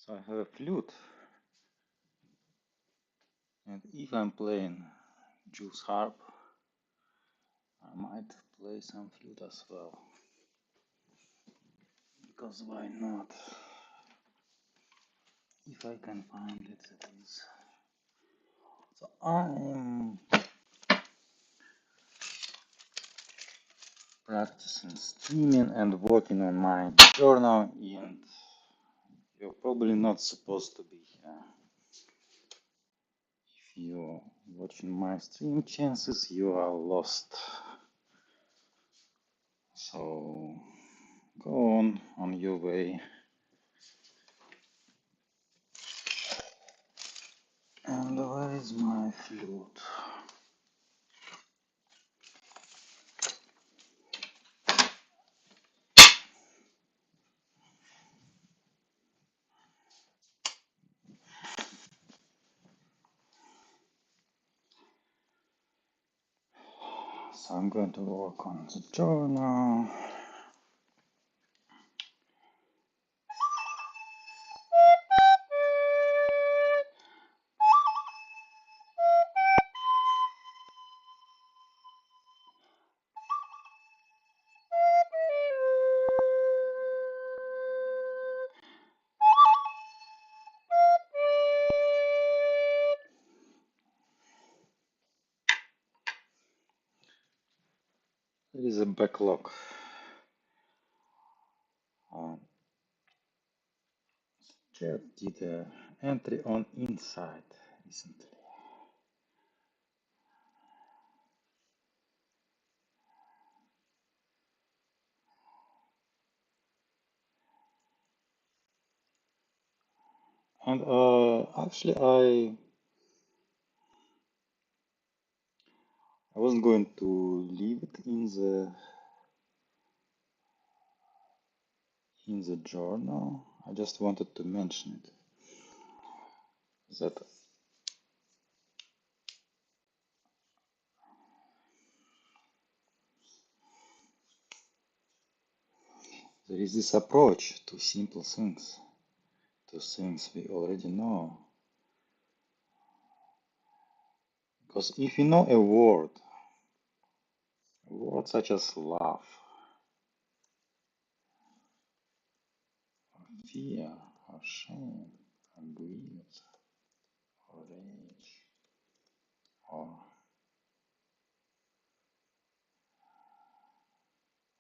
So I have a flute, and if I'm playing Jew's harp, I might play some flute as well. Because why not? If I can find it, it is. So I'm practicing streaming and working on my journal, and you're probably not supposed to be here. If you're watching my stream, chances you are lost. So go on your way. And where is my flute? So I'm going to work on the journal. There is a backlog. Chat did an entry on Inside recently. And actually, I wasn't going to leave it in the journal. I just wanted to mention it that there is this approach to simple things, to things we already know. Because if you know a word such as love, or fear, or shame, or grief, or rage, or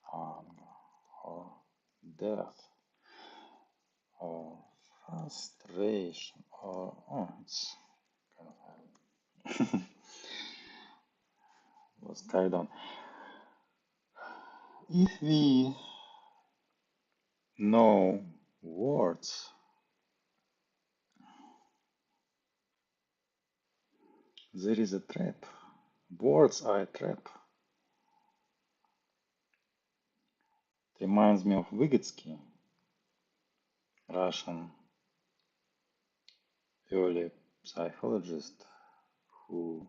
hunger, or death, or frustration, or it's kind of was carried on. If we know words, there is a trap. Words are a trap. It reminds me of Vygotsky, Russian early psychologist who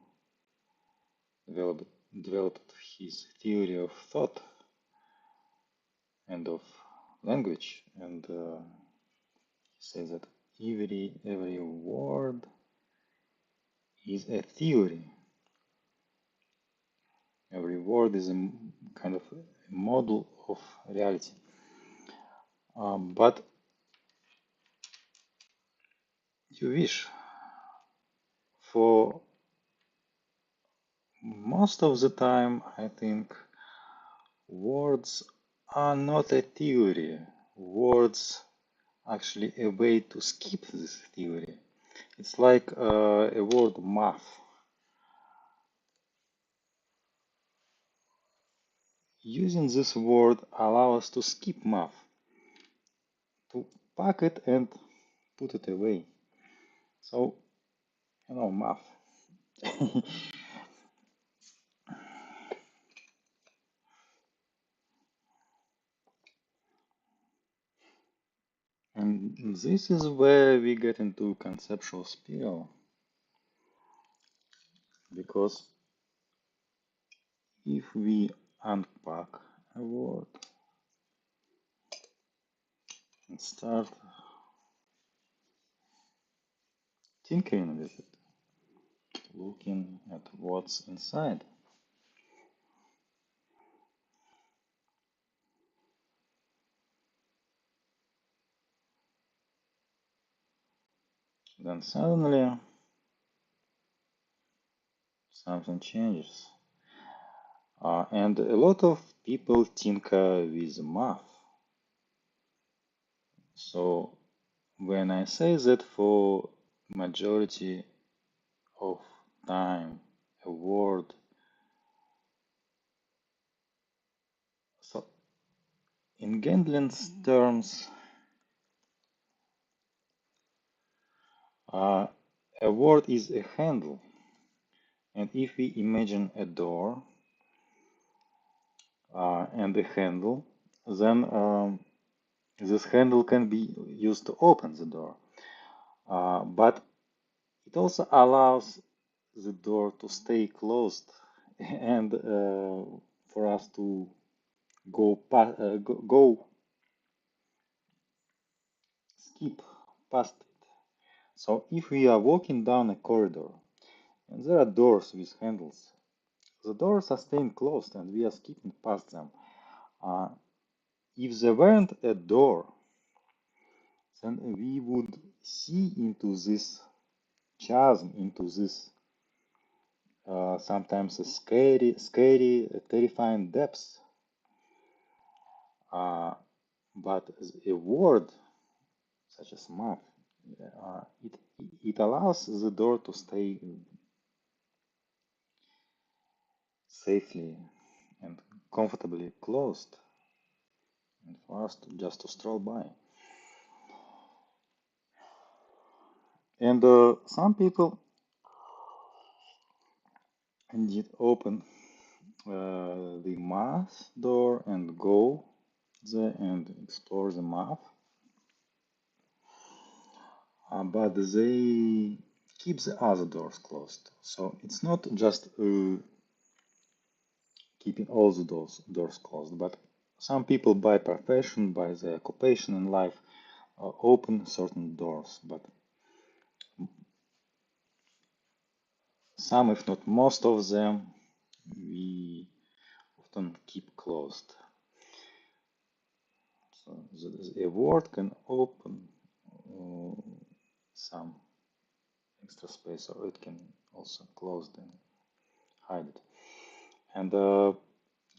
developed his theory of thought and of language, and he says that every word is a theory. Every word is a kind of a model of reality. But you wish for most of the time, I think words are not a theory. Words actually a way to skip this theory. It's like a word math. Using this word allows us to skip math, to pack it and put it away. So, math. And this is where we get into conceptual spiral, because if we unpack a word and start tinkering with it, looking at what's inside. Then suddenly something changes. And a lot of people tinker with math. So when I say that for majority of time a word, so in Gandlin's terms, uh, a word is a handle. And if we imagine a door and a handle, then this handle can be used to open the door. But it also allows the door to stay closed and for us to go skip past it. So if we are walking down a corridor and there are doors with handles, the doors are staying closed and we are skipping past them. Uh, if there weren't a door, then we would see into this chasm, into this sometimes a scary, terrifying depths. Uh, but a word such as map, it allows the door to stay safely and comfortably closed, and for us to just to stroll by. And some people indeed open the math door and go there and explore the map, but they keep the other doors closed. So it's not just keeping all the doors closed, but some people by profession, by their occupation in life, open certain doors, but some, if not most of them, we often keep closed. So a word can open uh, some extra space, or it can also close and hide it. And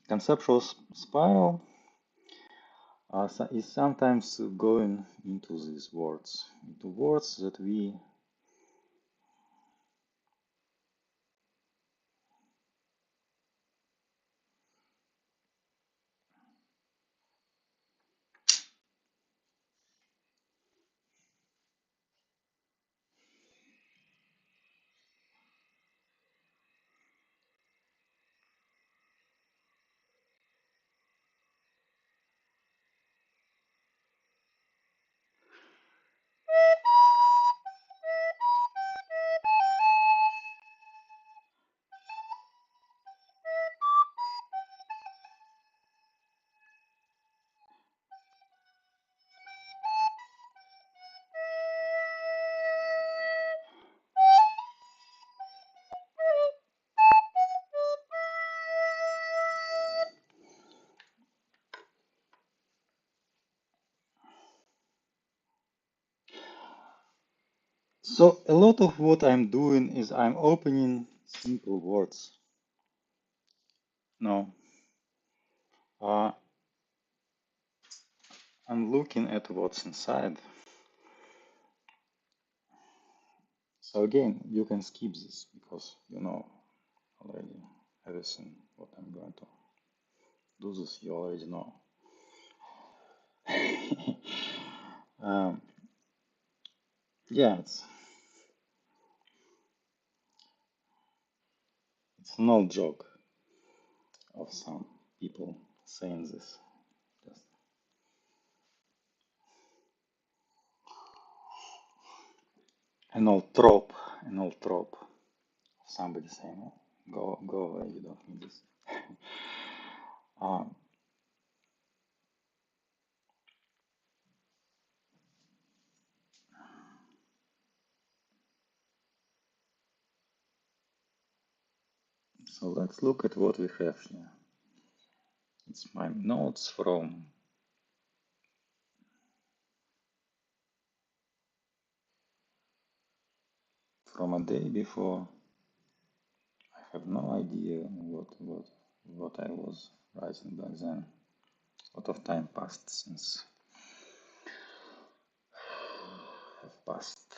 conceptual spiral is sometimes going into these words, into words that we So a lot of what I'm doing is I'm opening simple words. No, uh, I'm looking at what's inside. So again, you can skip this because you know already everything what I'm going to do this you already know. um, yeah, it's an old joke of some people saying this. Just an old trope of somebody saying, "Oh, go away, you don't need this." Um, So let's look at what we have here. It's my notes from a day before. I have no idea what I was writing back then. A lot of time passed since have passed.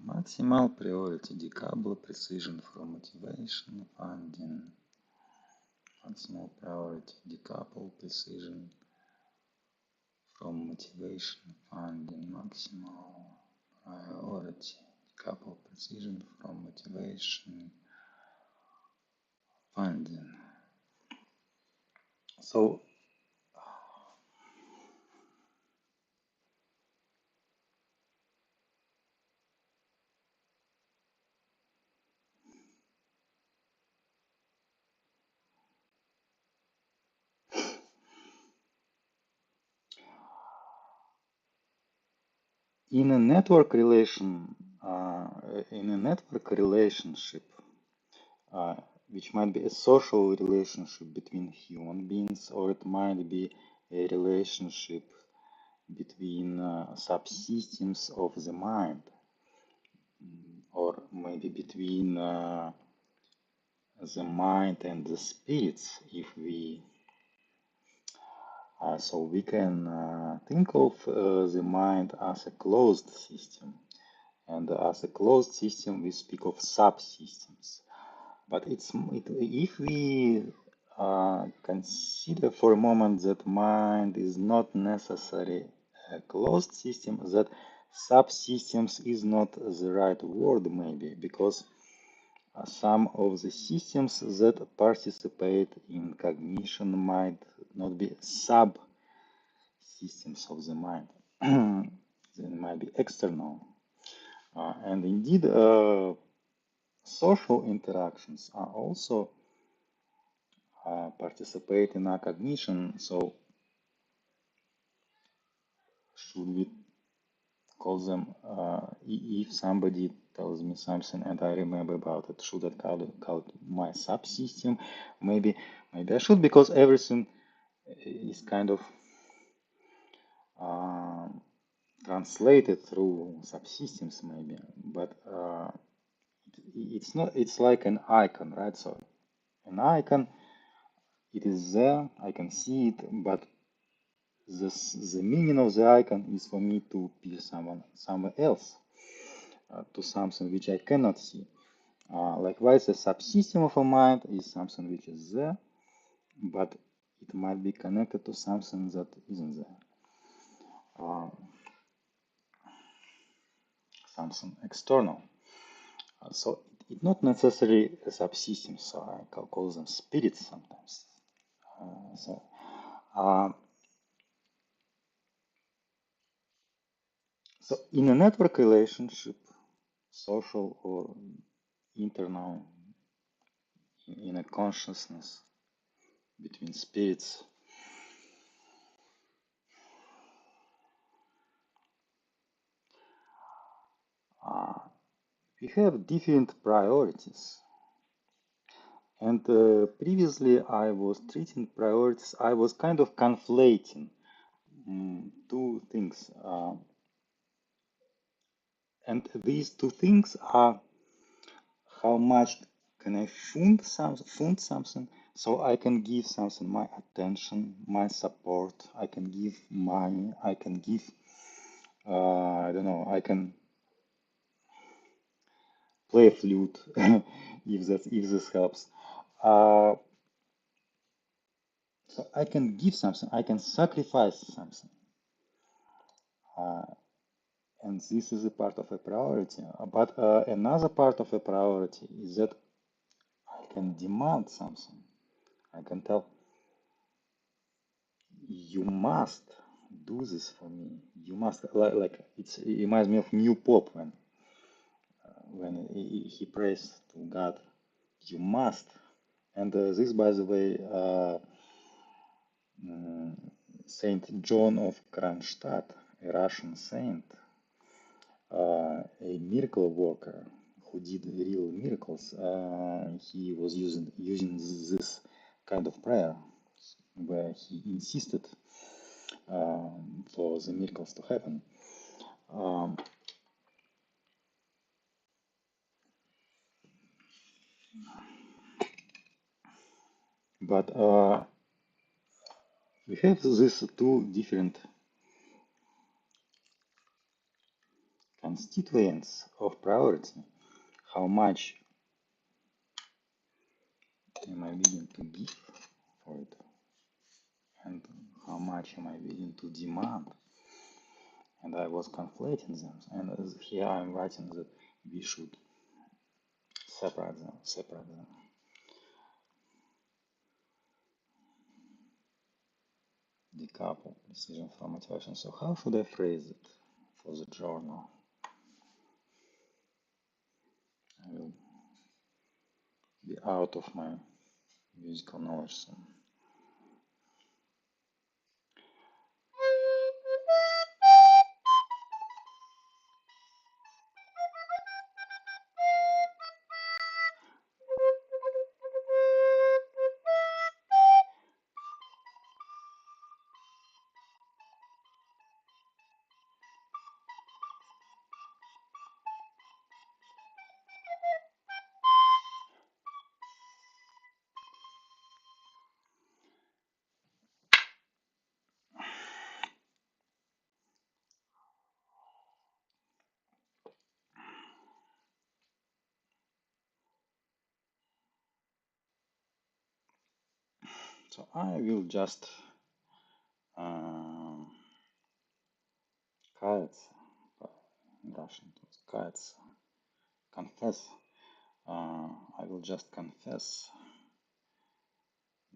Maximal priority, decouple precision from motivation, funding. Maximal priority, decouple precision from motivation, funding. Maximal priority, decouple precision from motivation, funding. So in a network relationship, uh, which might be a social relationship between human beings, or it might be a relationship between subsystems of the mind, or maybe between the mind and the spirits, if we so we can think of the mind as a closed system, and as a closed system we speak of subsystems. But if we consider for a moment that mind is not necessarily a closed system, that subsystems is not the right word maybe, because some of the systems that participate in cognition might not be subsystems of the mind. They might be external. And indeed, social interactions are also participate in our cognition. So should we call them, if somebody tells me something and I remember about it, should I call it my subsystem? Maybe I should, because everything is kind of translated through subsystems maybe, but it's not, it's like an icon, right? So an icon, it is there, I can see it, but the meaning of the icon is for me to be somewhere else, to something which I cannot see. Likewise, a subsystem of a mind is something which is there, but it might be connected to something that isn't there, something external. So it's not necessarily a subsystem, so I call them spirits sometimes. So uh, So in a network relationship, social or internal, in a consciousness between spirits, uh, we have different priorities. And previously I was treating priorities, I was kind of conflating two things. And these two things are how much can I fund something, so I can give something my attention, my support, I can give money, I can give, I don't know, I can play a flute if this helps. Uh, so I can give something, I can sacrifice something. Uh, and this is a part of a priority. But another part of a priority is that I can demand something. I can tell, you must do this for me. You must, like it reminds me of New Pope when he prays to God. You must. And this, by the way, Saint John of Kronstadt, a Russian saint, a miracle worker who did real miracles, he was using this kind of prayer where he insisted for the miracles to happen. Um, but we have these two different constituents of priority. How much am I willing to give for it? And how much am I willing to demand? And I was conflating them. And here I'm writing that we should separate them. Decouple precision from motivation. So how should I phrase it for the journal? I will be out of my musical knowledge soon. So I will just каяться, in Russian it was каяться, confess. I will just confess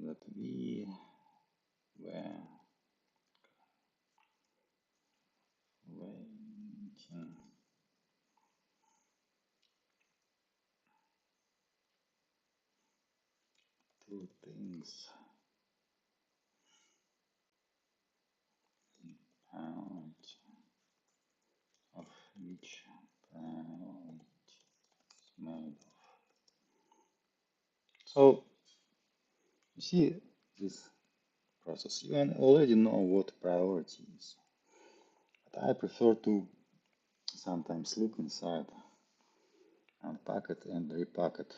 that we were waiting two things out of which priority is made of. So you see this process. You already know what priority is. But I prefer to sometimes look inside, unpack it and repack it.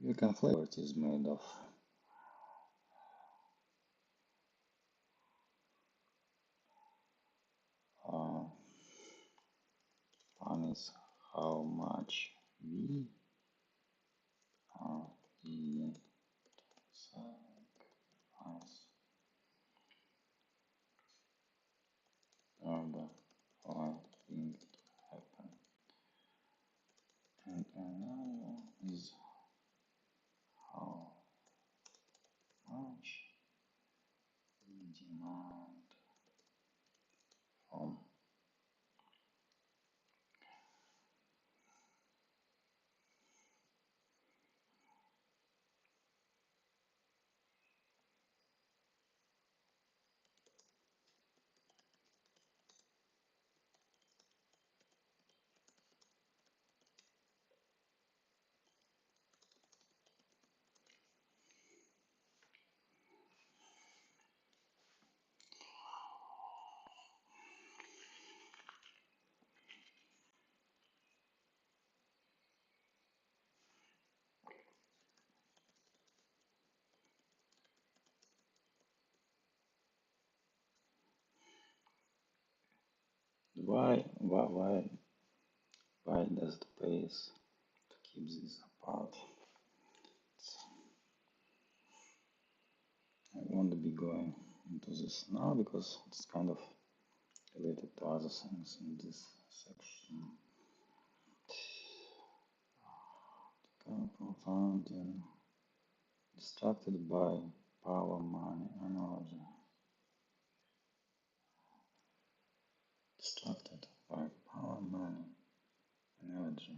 You can flavor what it is made of. One is how much we are willing to sacrifice in order for things to happen. And another is how much we demand from why does it pay to keep this apart? I won't be going into this now because it's kind of related to other things in this section. Confounding, distracted by power, money, analogy. Distracted by power, money, analogy.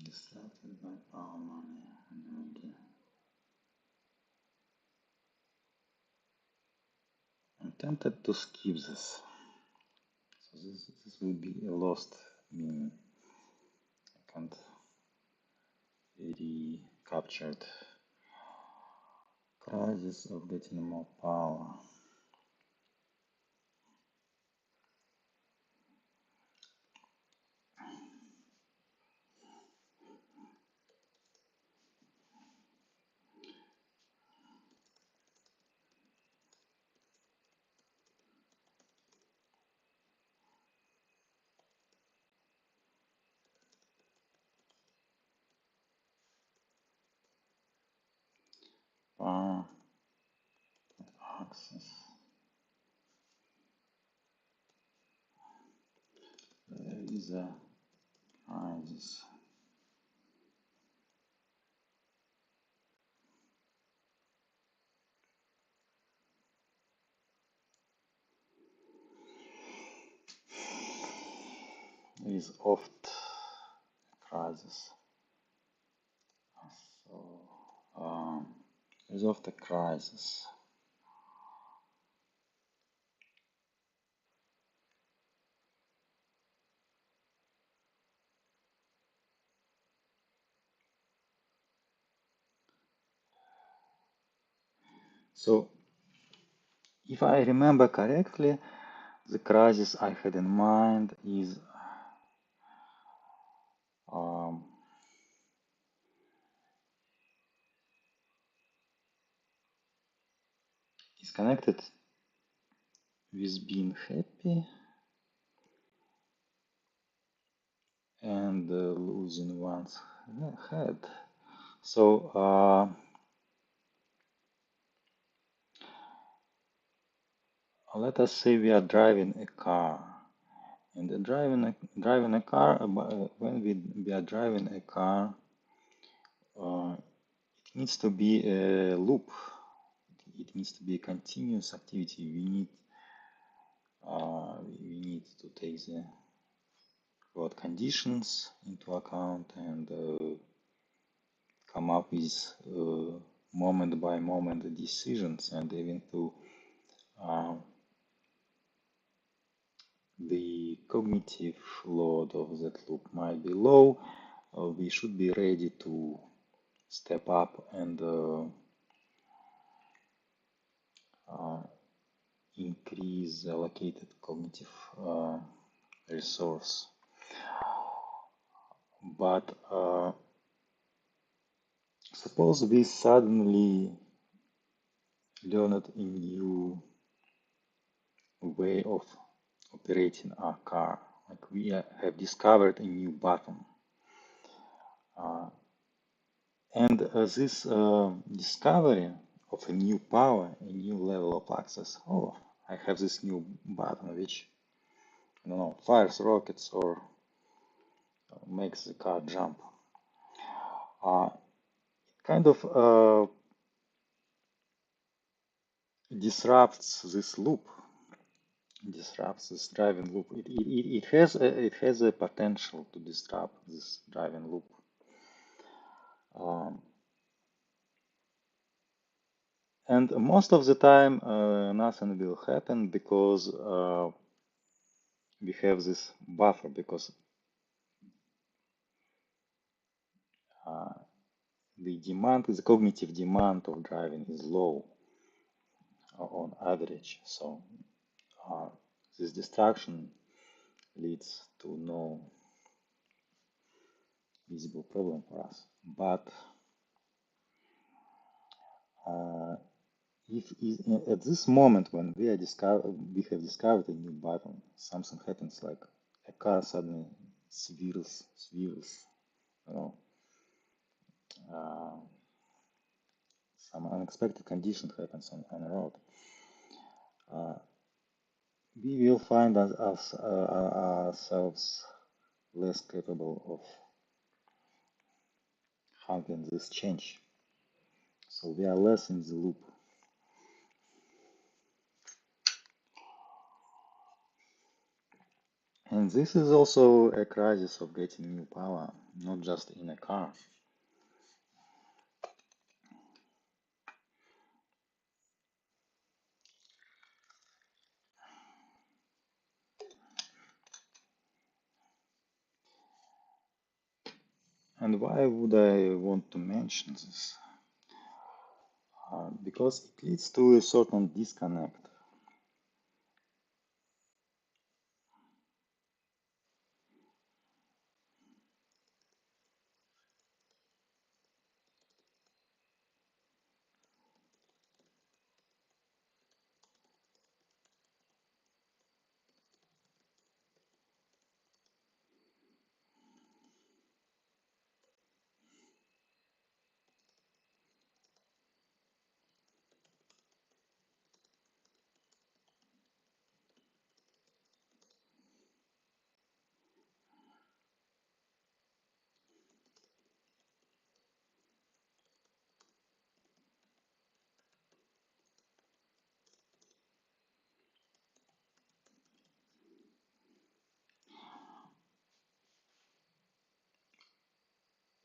Distracted by power, money, analogy. I'm tempted to skip this. So this will be a lost meaning. I can't recaptured. Crisis of getting more power. Power access. There is a crisis. There is oft crisis. So there is oft a crisis. So if I remember correctly, the crisis I had in mind um, is connected with being happy and losing one's head. So let us say we are driving a car, and driving a car. When we are driving a car, it needs to be a loop. It needs to be a continuous activity. We need to take the road conditions into account and come up with moment by moment decisions, and even though uh, the cognitive load of that loop might be low, we should be ready to step up and uh, increase the allocated cognitive resource. But suppose we suddenly learned a new way of operating our car, like we have discovered a new button. And this discovery of a new power, a new level of access. Oh, I have this new button which, I don't know, fires rockets or makes the car jump. Kind of disrupts this loop, disrupts this driving loop. It has a potential to disrupt this driving loop. Um, and most of the time, nothing will happen because we have this buffer, because the cognitive demand of driving is low on average. So this distraction leads to no visible problem for us. But if at this moment when we have discovered a new button, something happens, like a car suddenly swirls, you know, uh, some unexpected condition happens on the road. We will find ourselves less capable of handling this change. So we are less in the loop. And this is also a crisis of getting new power, not just in a car. And why would I want to mention this? Because it leads to a certain disconnect.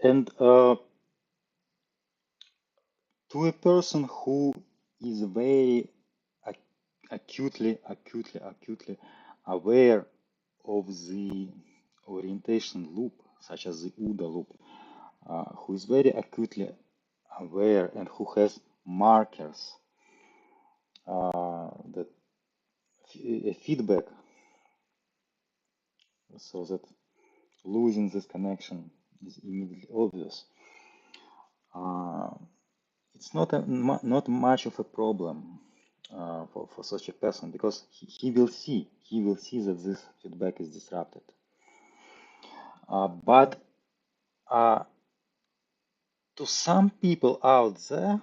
And to a person who is very acutely aware of the orientation loop, such as the OODA loop, who is very acutely aware and who has markers that feedback, so that losing this connection is immediately obvious. It's not much of a problem for such a person because he will see that this feedback is disrupted. But to some people out there,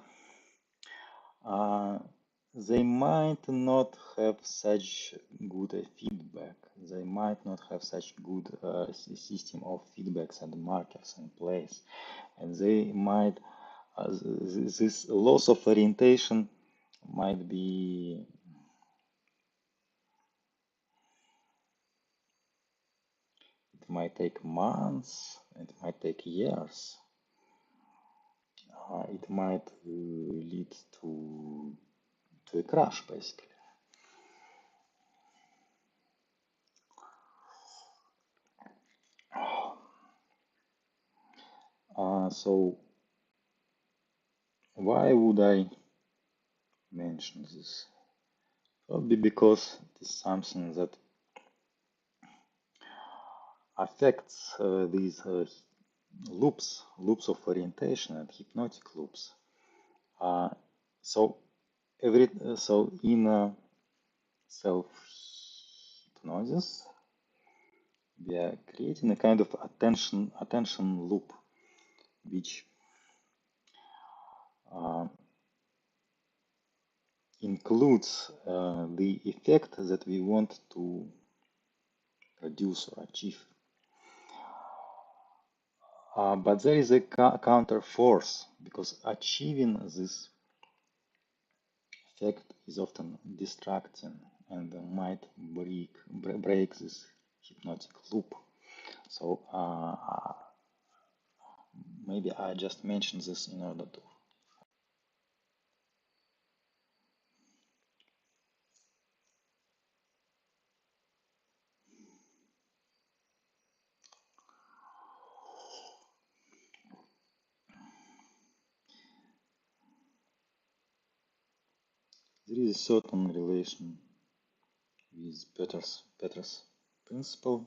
they might not have such good feedback. They might not have such good system of feedbacks and markers in place, and they might this loss of orientation might be it might take months, it might take years, it might lead to a crash basically. So why would I mention this? Probably because it is something that affects these loops of orientation and hypnotic loops. Uh, so so in self hypnosis, we are creating a kind of attention loop, which uh, includes the effect that we want to produce or achieve. But there is a counter force because achieving this effect is often distracting and might break this hypnotic loop. So maybe I just mentioned this in order to. There is a certain relation with Peter's principle.